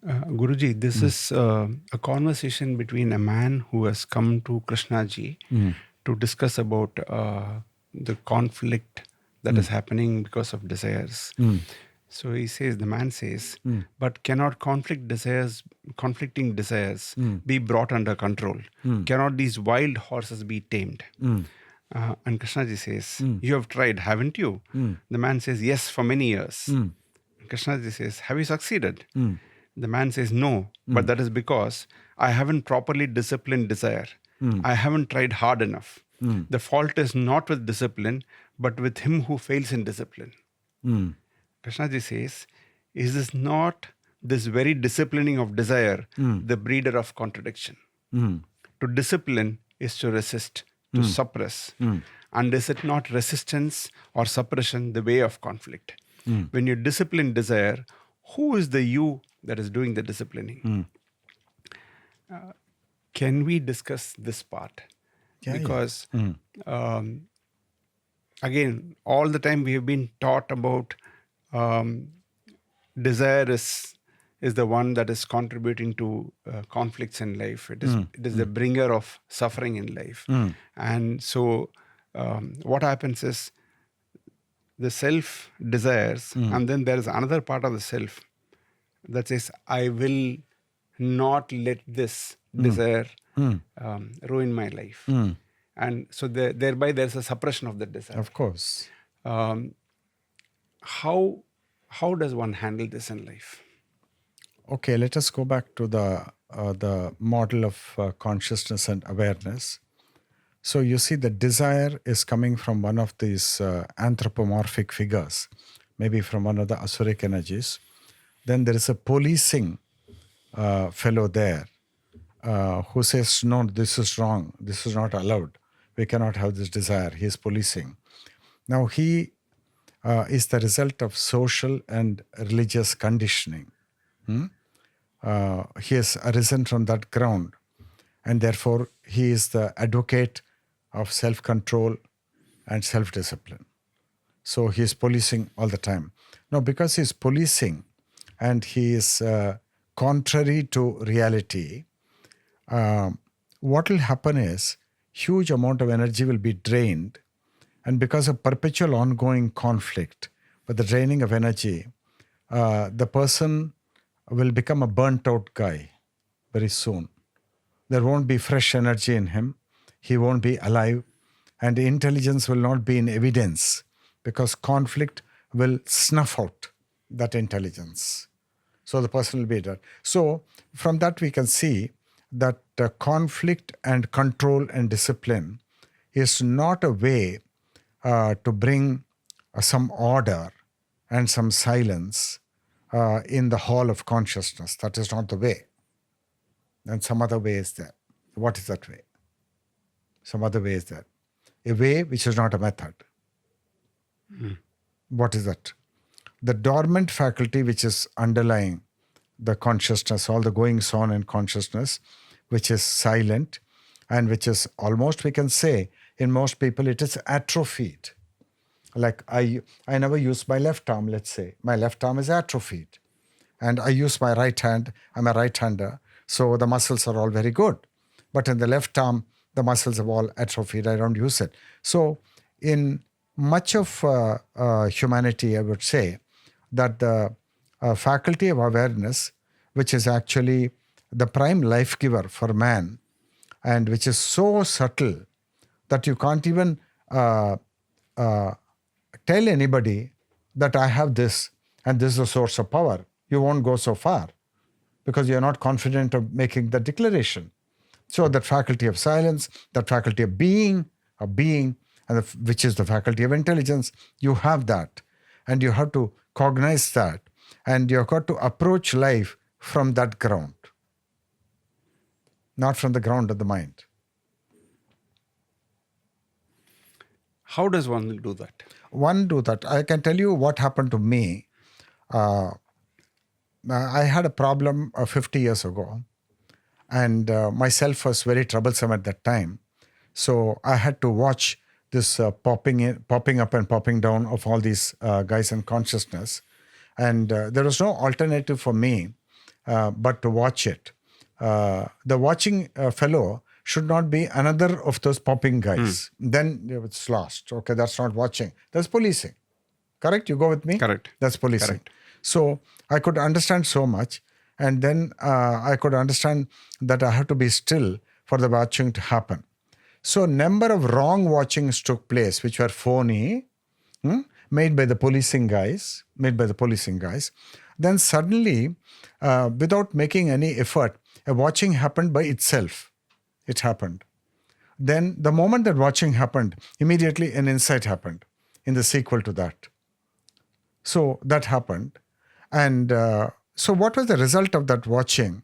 Guruji, this is a conversation between a man who has come to Krishnaji to discuss about the conflict that is happening because of desires. So he says, the man says, but cannot conflicting desires be brought under control? Cannot these wild horses be tamed? And Krishnaji says, you have tried, haven't you? The man says, yes, for many years. Krishnaji says, have you succeeded? The man says, no, but that is because I haven't properly disciplined desire. I haven't tried hard enough. The fault is not with discipline, but with him who fails in discipline. Krishnaji says, is this not this very disciplining of desire the breeder of contradiction? To discipline is to resist, to suppress. And is it not resistance or suppression the way of conflict? When you discipline desire, who is the you that is doing the disciplining? Can we discuss this part? Because again, all the time we have been taught about desire is the one that is contributing to conflicts in life. It is the bringer of suffering in life. And so what happens is the self desires, and then there is another part of the self that says, I will not let this desire ruin my life. And so thereby there's a suppression of the desire. Of course. How does one handle this in life? Okay, let us go back to the model of consciousness and awareness. So you see, the desire is coming from one of these anthropomorphic figures, maybe from one of the Asuric energies. Then there is a policing fellow there who says, no, this is wrong. This is not allowed. We cannot have this desire. He is policing. Now he is the result of social and religious conditioning. He has arisen from that ground, and therefore he is the advocate of self-control and self-discipline. So he is policing all the time. Now, because he is policing and he is contrary to reality, what will happen is huge amount of energy will be drained, and because of perpetual ongoing conflict with the draining of energy, the person will become a burnt out guy very soon. There won't be fresh energy in him. He won't be alive, and the intelligence will not be in evidence because conflict will snuff out that intelligence. So the person will be dead. So from that we can see that conflict and control and discipline is not a way to bring some order and some silence in the hall of consciousness. That is not the way. And some other way is there. What is that way? Some other way is there. A way which is not a method. What is that? The dormant faculty which is underlying the consciousness, all the goings on in consciousness, which is silent and which is almost, we can say, in most people it is atrophied. Like I never use my left arm, let's say. My left arm is atrophied. And I use my right hand. I'm a right-hander. So the muscles are all very good. But in the left arm, the muscles are all atrophied. I don't use it. So in much of humanity, I would say that the faculty of awareness, which is actually the prime life giver for man, and which is so subtle that you can't even tell anybody that I have this and this is a source of power. You won't go so far because you're not confident of making the declaration. So that faculty of silence, that faculty of being, and which is the faculty of intelligence, you have that. And you have to cognize that. And you've got to approach life from that ground, not from the ground of the mind. How does one do that? One do that. I can tell you what happened to me. I had a problem 50 years ago, and myself was very troublesome at that time. So I had to watch this popping up and popping down of all these guys in consciousness. And there was no alternative for me but to watch it. The watching fellow should not be another of those popping guys. Then it's lost. Okay, that's not watching. That's policing. Correct? You go with me? Correct. That's policing. Correct. So I could understand so much. And then I could understand that I have to be still for the watching to happen. So number of wrong watchings took place, which were phony, made by the policing guys. Then suddenly, without making any effort, a watching happened by itself. It happened. Then the moment that watching happened, immediately an insight happened in the sequel to that. So that happened. And so what was the result of that watching?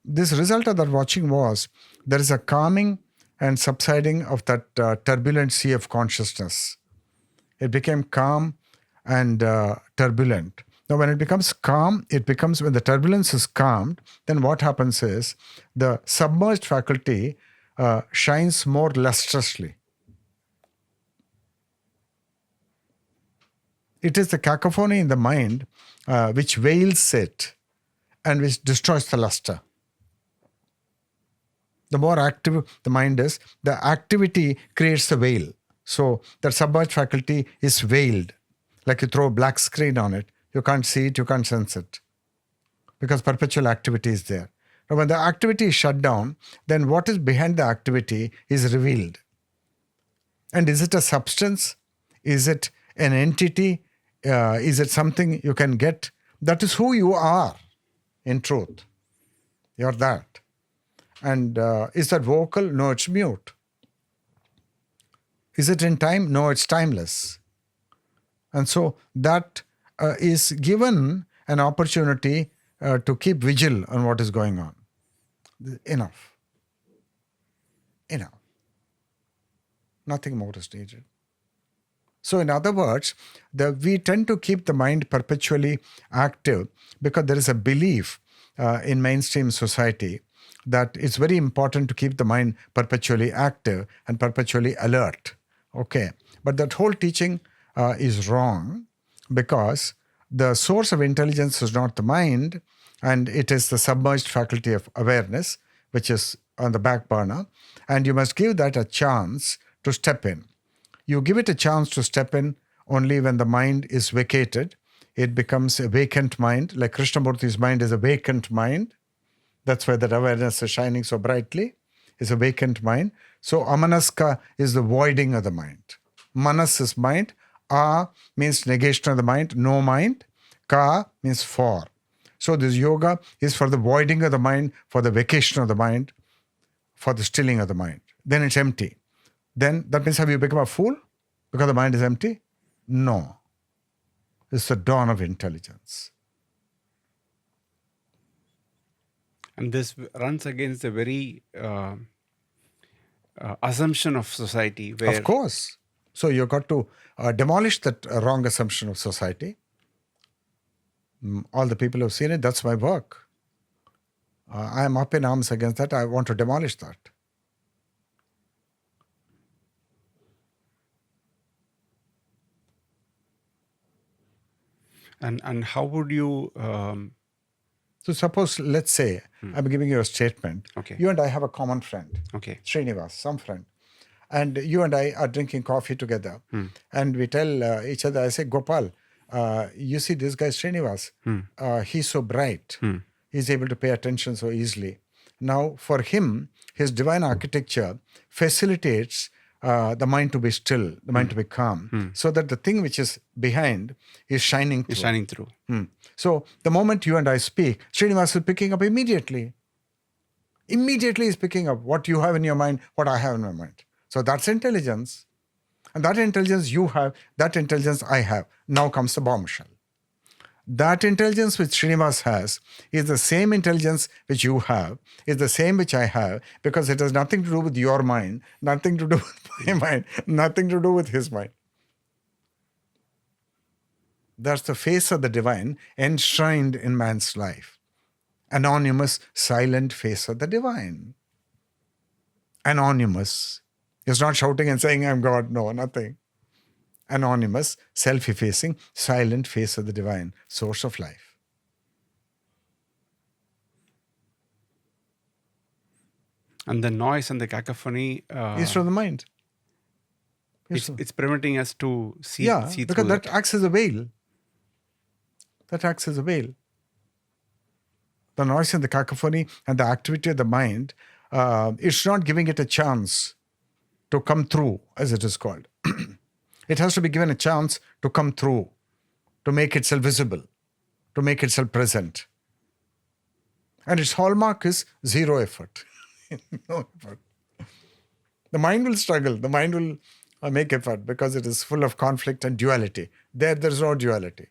This result of that watching was there is a calming and subsiding of that turbulent sea of consciousness. It became calm and turbulent. Now, when it becomes calm, when the turbulence is calmed, then what happens is the submerged faculty shines more lustrously. It is the cacophony in the mind which veils it and which destroys the luster. The more active the mind is, the activity creates a veil. So that submerged faculty is veiled. Like you throw a black screen on it, you can't see it, you can't sense it. Because perpetual activity is there. Now when the activity is shut down, then what is behind the activity is revealed. And is it a substance? Is it an entity? Is it something you can get? That is who you are in truth. You're that. And is that vocal? No, it's mute. Is it in time? No, it's timeless. And so that is given an opportunity to keep vigil on what is going on. Enough. Nothing more is needed. So in other words, we tend to keep the mind perpetually active because there is a belief in mainstream society that it's very important to keep the mind perpetually active and perpetually alert. Okay, but that whole teaching is wrong because the source of intelligence is not the mind, and it is the submerged faculty of awareness, which is on the back burner, and you must give that a chance to step in. You give it a chance to step in only when the mind is vacated. It becomes a vacant mind, like Krishnamurti's mind is a vacant mind. That's why that awareness is shining so brightly. It's a vacant mind. So amanaska is the voiding of the mind. Manas is mind. A means negation of the mind, no mind. Ka means for. So this yoga is for the voiding of the mind, for the vacation of the mind, for the stilling of the mind. Then it's empty. Then that means have you become a fool because the mind is empty? No. It's the dawn of intelligence. And this runs against the very assumption of society where... Of course. So you've got to demolish that wrong assumption of society. All the people who have seen it, that's my work. I am up in arms against that. I want to demolish that. And how would you... So suppose, let's say, I'm giving you a statement. Okay. You and I have a common friend. Okay. Srinivas, some friend. And you and I are drinking coffee together. And we tell each other, I say, Gopal, you see this guy Srinivas, he's so bright. He's able to pay attention so easily. Now, for him, his divine architecture facilitates the mind to be still, the mind to be calm, so that the thing which is behind is shining through. Is shining through. So the moment you and I speak, Srinivas is picking up immediately. Immediately is picking up what you have in your mind, what I have in my mind. So that's intelligence. And that intelligence you have, that intelligence I have. Now comes the bombshell. That intelligence which Srinivas has is the same intelligence which you have, is the same which I have, because it has nothing to do with your mind, nothing to do with my mind, nothing to do with his mind. That's the face of the divine enshrined in man's life. Anonymous, silent face of the divine. Anonymous. He's not shouting and saying, I'm God. No, nothing. Anonymous, self-effacing, silent face of the divine, source of life. And the noise and the cacophony, is from the mind. it's preventing us to see Because through that acts as a veil. That acts as a veil. The noise and the cacophony and the activity of the mind, it's not giving it a chance to come through, as it is called. It has to be given a chance to come through, to make itself visible, to make itself present. And its hallmark is zero effort. No effort. The mind will struggle. The mind will make effort because it is full of conflict and duality. There's no duality.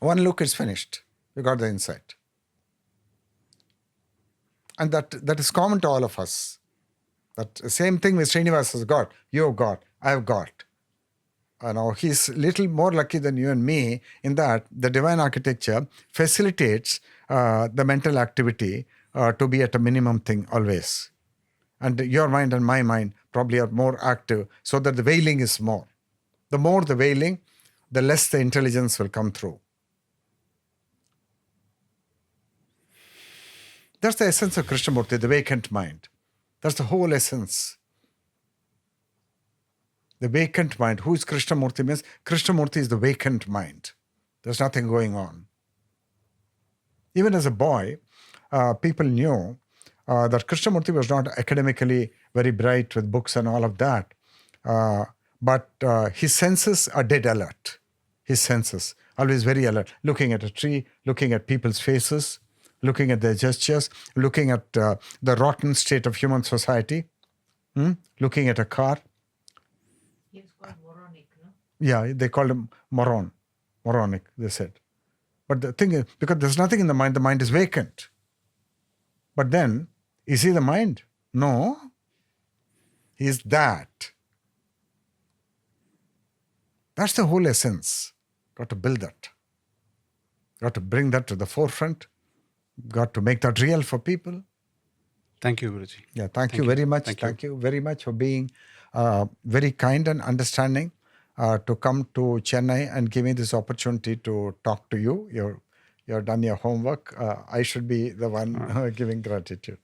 One look is finished. You got the insight. And that is common to all of us. That same thing with Srinivas has got. You have got. I have got. Now, he's a little more lucky than you and me in that the divine architecture facilitates the mental activity to be at a minimum thing always. And your mind and my mind probably are more active so that the veiling is more. The more the veiling, the less the intelligence will come through. That's the essence of Krishnamurti, the vacant mind. That's the whole essence. The vacant mind. Who is Krishnamurti means? Krishnamurti is the vacant mind. There's nothing going on. Even as a boy, people knew that Krishnamurti was not academically very bright with books and all of that. But his senses are dead alert. His senses, always very alert. Looking at a tree, looking at people's faces, looking at their gestures, looking at the rotten state of human society, looking at a car. He was called moronic, no? Yeah, they called him moronic, they said. But the thing is, because there's nothing in the mind is vacant. But then, is he the mind? No. He is that. That's the whole essence. Got to build that. Got to bring that to the forefront. Got to make that real for people. Thank you, Guruji. Yeah, thank you very much. Thank you. You very much for being very kind and understanding to come to Chennai and give me this opportunity to talk to you. You've done your homework. I should be the one giving gratitude.